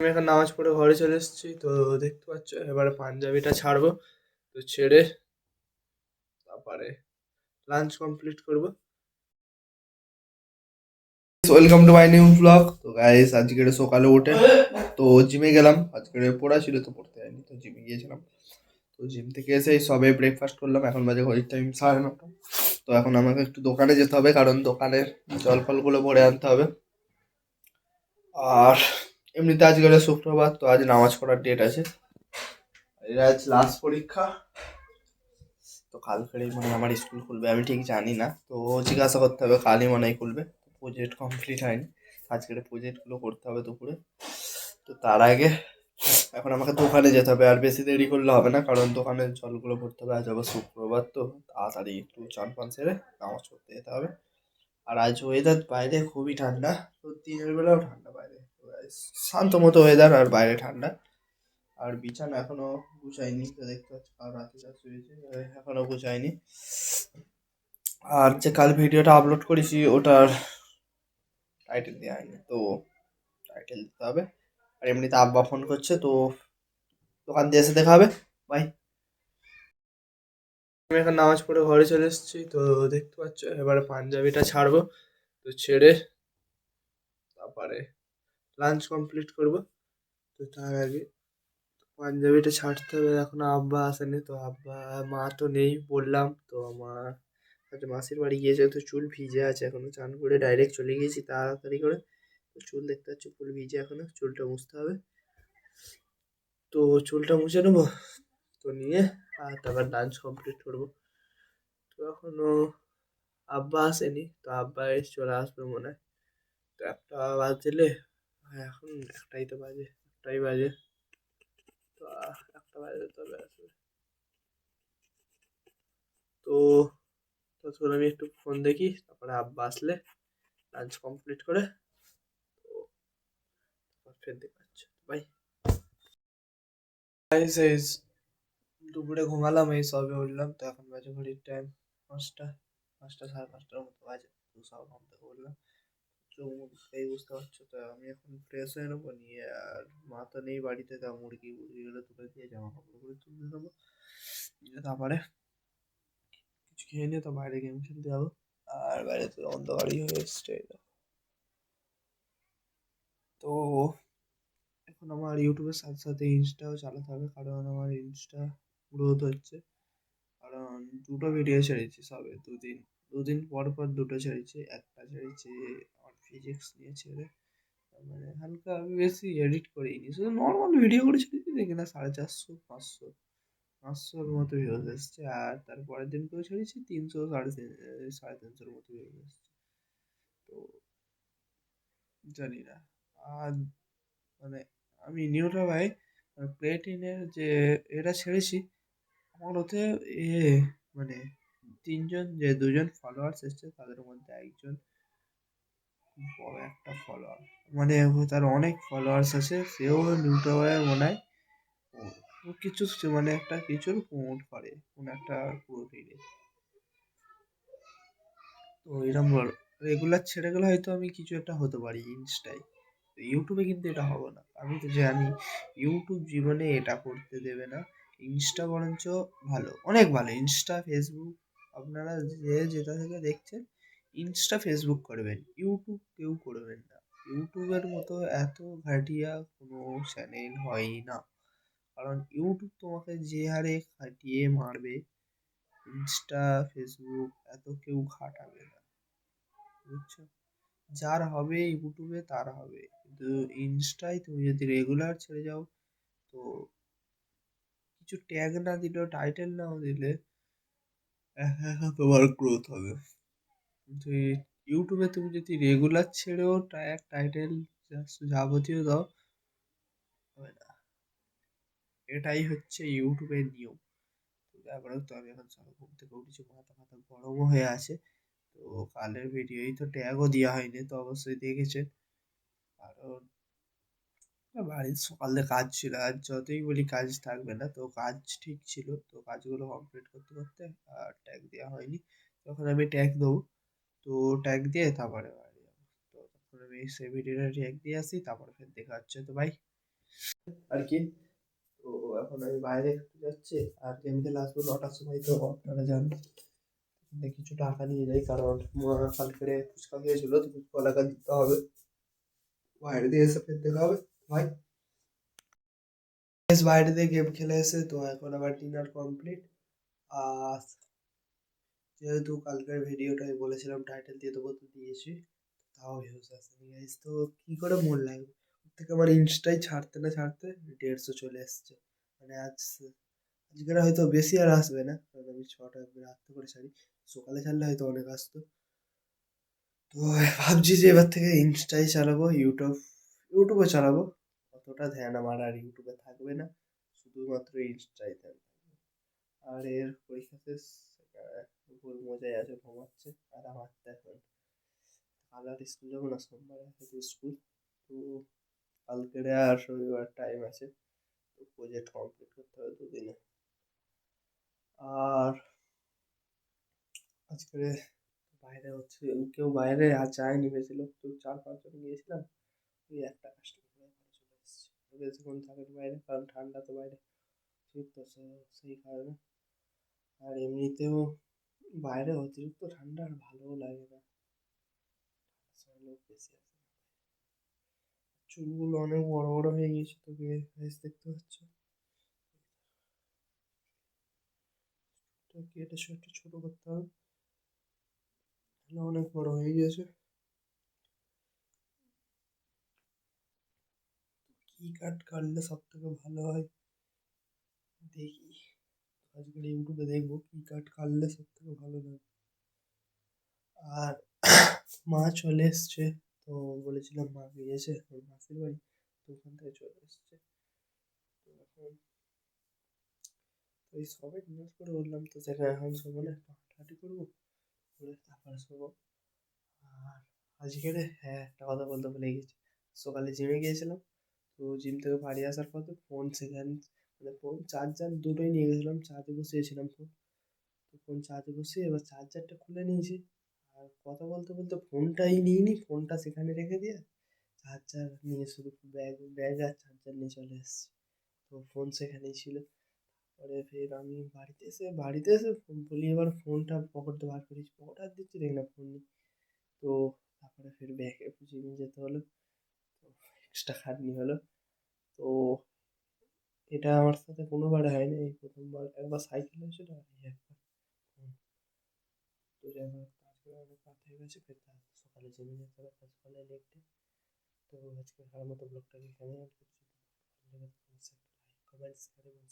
আমি এখন নামাজ পড়ে ঘরে চলে এসেছি। তো দেখতে পাচ্ছ এবারে পাঞ্জাবিটা ছাড়বো। তো ছেড়ে তারপরে লাঞ্চ কমপ্লিট করব। Welcome to my new blog. তো গাইস আজকে সকালে উঠে তো জিমে গেলাম। আজকে পড়া ছিল তো পড়তে যাইনি, তো জিমে গিয়েছিলাম। তো জিম থেকে এসে সবে ব্রেকফাস্ট করলাম। এখন বাজে ঘড়ির টাইম 9:30। তো এখন আমাকে একটু দোকানে যেতে হবে, কারণ দোকানের জল ফলগুলো ভরে আনতে হবে। আর এমনিতে আজকে শুক্রবার, তো আজ নামাজ পড়ার ডেট আছে। এটা আজ লাস্ট পরীক্ষা। তো কালকেই মানে আমার স্কুল খুলবে, আমি ঠিক জানি না। তো জিজ্ঞাসা করতে হবে, কালই মনে হয় খুলবে। প্রজেক্ট কমপ্লিট হয়নি, আজকের প্রজেক্টগুলো করতে হবে দুপুরে। তো তার আগে এখন আমাকে দোকানে যেতে হবে। আর বেশি দেরি করলে হবে না, কারণ দোকানের জলগুলো ভরতে হবে। আজ আবার শুক্রবার, তো তাড়াতাড়ি একটু চান পান সেরে নামাজ পড়তে যেতে হবে। আর আজ ওয়েদার বাইরে খুবই ঠান্ডা, তো দিনের বেলাও ঠান্ডা বাইরে। শান্ত মতো ওয়েদার, আর বাইরে ঠান্ডা। আর বিছানা এখনো গুছাইনি, তো দেখতে পাচ্ছি কাল রাতে যা শুয়েছে এখনো গুছাইনি। আর যে কাল ভিডিওটা আপলোড করেছি ওটার টাইটেল দেওয়া হয়নি, তো টাইটেল দিতে হবে। আর এমনিতে আব্বা ফোন করছে, তো দোকান দিয়ে এসে দেখা হবে। বাই। আমি এখন নামাজ পড়ে ঘরে চলে এসেছি। তো দেখতে পাচ্ছ এবারে পাঞ্জাবিটা ছাড়বো। তো ছেড়ে তারপরে লাঞ্চ কমপ্লিট করব। তো তার আগে পাঞ্জাবিটা ছাড়তে হবে। এখনো আব্বা আসেনি, তো আব্বা মা তো নেই বললাম। তো আমার আচ্ছা মাসির বাড়ি গিয়েছে, তো চুল ভিজে আছে এখনো। চান করে ডাইরেক্ট চলে গিয়েছি তাড়াতাড়ি করে। তো চুল দেখতে পাচ্ছি ফুল ভিজে এখনো, চুলটা মুছতে হবে। তো চুলটা মুছে নেবো, তো নিয়ে আর তারপর লাঞ্চ কমপ্লিট করবো। তো এখনো আব্বা আসেনি, তো আব্বা এসে চলে আসবে মনে হয়। তো একটা বাজলে, হ্যাঁ এখন একটাই তো বাজে, একটাই বাজে। তো একটা বাজে তবে আসবে। তো ততক্ষণ আমি একটু ফোন দেখি, তারপরে আব্বা আসলে লাঞ্চ কমপ্লিট করে তো তারপর ফের দেখা হচ্ছে। বাই। এই দুপুরে ঘুমালাম, এই সবে উঠলাম। তো এখন বাজে ঘড়ির টাইম 5টা, 5টা 5:30 মতো বাজে। তো সব ঘুম থেকে উঠলাম, চোখ মুখ এই বুঝতে পারছো। তো আমি এখন ফ্রেশ হয়ে নেবো নিয়ে। আর মা তো নেই বাড়িতে, তা মুরগিগুলো তুলে দিয়ে জামা কাপড়গুলো তুলে দেবো। দিয়ে তারপরে কিছু খেয়ে নিয়ে তো বাইরে গেম খেলতে যাবো। আর বাইরে তো অন্ধকারই হয়ে এসছে। তো এখন আমার ইউটিউবের সাথে সাথে ইনস্টাও চালাতে হবে, কারণ আমার ইনস্টা গ্রোথ হচ্ছে। কারণ দুটো ভিডিও ছেড়েছি সবে, দুদিন দুদিন পর পর দুটো ছেড়েছি। একটা ছেড়েছি আমার ফিজিক্স নিয়ে ছেড়ে, মানে হালকা, আমি বেশি এডিট করিনি, শুধু নর্মাল ভিডিও করে ছেড়েছি। দেখি না 450 500 মতো ভিউজ এসছে। আর তার পরের দিনকেও ছেড়েছি 300 350 মতো ভিউজ এসছে। তো জানি না। আর মানে আমি নিউটা ভাই ক্রিয়েটিনের যে এটা ছেড়েছি, আমার ওতে এ মানে দুজন ফলোয়ার্স এসছে, তাদের মধ্যে একজন বড় একটা ফলোয়ার, মানে তার অনেক ফলোয়ার্স আছে। সেও ইউটিউবে মনে হয় ও কিছু মানে একটা কিছুর প্রমোট করে, কোন একটা প্রোটিনে। তো এরকম রেগুলার ছেড়ে গেলে হয়তো আমি কিছু একটা হতে পারি ইনস্টায়। ইউটিউবে কিন্তু এটা হবে না, আমি তো জানি। ইউটিউব জীবনে এটা করতে দেবে না। ইনস্টা বরঞ্চ ভালো, অনেক ভালো। ইনস্টা ফেসবুক আপনারা যে যেটা থেকে দেখছেন, ইনস্টা ফেসবুক করবেন, ইউটিউব কেউ করবেন না। ইউটিউবের মতো এত ঘাটিয়া কোনো চ্যানেল হয় না। কারণ ইউটিউব তোমাকে যে হারে খাটিয়ে মারবে, ইনস্টা ফেসবুক এত কেউ খাটাবে না, বুঝছো। যার হবে ইউটিউবে তার হবে, কিন্তু ইনস্টায় তুমি যদি রেগুলার ছেড়ে যাও, তো কিছু ট্যাগ না দিলেও, টাইটেল নাও দিলে একা একা তোমার গ্রোথ হবে। কিন্তু ইউটিউবে তুমি যদি রেগুলার ছেড়েও ট্যাগ টাইটেল যাবতীয় দাও, হবে না। এটাই হচ্ছে ইউটিউবের নিয়ম। তো তারপরেও তো আমি এখন সকাল ঘুম থেকে উঠেছি, মাথা ফাথা গরমও হয়ে আছে। তো কালের ভিডিওই তো ট্যাগও দেওয়া হয়নি, তো অবশ্যই দেখেছেন। কারণ বাড়ির সকালে কাজ ছিল, আর যতই বলি কাজ থাকবে না, তো কাজ ঠিক ছিল। তো কাজগুলো কমপ্লিট করতে করতে আর ট্যাগ দেওয়া হয়নি। তখন আমি ট্যাগ দেবো, তো ট্যাগ দিয়ে তারপরে বাড়ি যাবো। তো তখন আমি সেই ভিডিওটা ট্যাগ দিয়ে আসি, তারপরে ফের দেখা হচ্ছে। তো ভাই আর কি। তো এখন আমি বাইরে একটু যাচ্ছি, আর গেম খেলে আসবো 9টার সময়, তো আপনারা জানেন। কিছু টাকা নিয়ে যাই, কারণ মা কালকে ফুচকা খেয়েছিল, তো ফুচকা টাকা দিতে হবে। বাইরে দিয়ে এসে ফের দেখা হবে ভাই। বেশ, বাইরে দিয়ে গেম খেলে এসে তো এখন আবার ডিনার কমপ্লিট। আর যেহেতু কালকের ভিডিওটা আমি বলেছিলাম টাইটেল দিয়ে দেবো, তো দিয়েছি, তাও ভিউজ আসেনি গাইস। তো কি করে মন লাগবে, ওর থেকে আমার ইনস্টাই ছাড়তে না ছাড়তে 150 চলে এসছে। মানে আজকের হয়তো বেশি আর আসবে না, কারণ আমি 6টা রাত্রে করে ছাড়ি। সকালে ছাড়লে হয়তো অনেক আসতো। তো ভাবছি যে এবার থেকে ইনস্টাই চালাবো, ইউটিউবে চালাবো। অতটা ধ্যান আমার আর ইউটিউবে থাকবে না, শুধুমাত্র ইনস্টাই ধ্যান থাকবে। আর এর পরীক্ষা শেষ, ফুল মজায় আছে, ঘুমাচ্ছে। আর আমার তো এখন কাল আর স্কুল যাবো না, সোমবার আছে তো স্কুল। তো কালকে আর শনিবার টাইম আছে, তো প্রজেক্ট কমপ্লিট করতে হবে দুদিনে। আর আজকে বাইরে হচ্ছে, কেউ বাইরে আর যায়নি বেশি লোক, তো 4-5 জন গিয়েছিলাম। ওই একটা কাস্টমার চলে এসেছে, বেশিক্ষণ থাকেন বাইরে, কারণ ঠান্ডা তো বাইরে, ঠিক তো সেই কারণে। আর এমনিতেও বাইরে অতিরিক্ত ঠান্ডা আর ভালোও লাগে না, লোক বেশি আছে। চুলগুলো অনেক বড় বড় হয়ে গেছে, তো বেশ দেখতে পাচ্ছ। তো কেটে একটু ছোট করতে হবে, তাহলে অনেক বড় হয়ে গেছে। কি কাট কাটলে সব থেকে ভালো হয় দেখি, আজকে ইউটিউবে দেখবো কি কাট কাটলে সব থেকে ভালো হয়। আর মা চলে এসছে, তো বলেছিলাম মা গিয়েছে ওর মাসির বাড়ি, তো ওখান থেকে চলে এসছে। তো এখন তো এই সবে ডিনার করে উঠলাম, তো সেখানে এখন শোবো না, একটু হাঁটাহাঁটি করবো, করে তারপরে শোবো। আর আজকে রে, হ্যাঁ একটা কথা বলতে ভুলে গেছি। সকালে জিমে গিয়েছিলাম, তো জিম থেকে বাড়ি আসার পথে ফোন সেখানে, মানে ফোন চার্জার দুটোই নিয়ে গেছিলাম, চার্জে বসিয়েছিলাম ফোন। তো ফোন চার্জে বসিয়ে এবার চার্জারটা খুলে নিয়েছি, আর কথা বলতে বলতে ফোনটাই নিইনি, ফোনটা সেখানে রেখে দিয়ে চার্জার নিয়ে শুধু ব্যাগ আর চার্জার নিয়ে চলে এসেছি। তো ফোন সেখানেই ছিল। পরে ফের আমি বাড়িতে এসে বলি এবার ফোনটা পকেটে বার করেছি, পকেট হাত দিচ্ছি দেখি না ফোন নেই। তো তারপরে ফের ব্যাগে জিমে যেতে হলো, তো এক্সট্রা খাটনি হলো। তো এটা আমার সাথে কোনোবারে হয়নি, এই প্রথমবার। একবার সাইকেল হয়েছিল, আর এই একবার ফোন। তো যাই হোক, আজকে অনেক রাত হয়ে গেছে, ফের সকালে জিমে যেতে হবে, সকালে লেগ ডে। তো আজকে আমার মতো ব্লগটাকে এখানে এন্ড করছি। ভালো লেগে থাকলে অবশ্যই একটা লাইক, কমেন্ট, শেয়ার এবং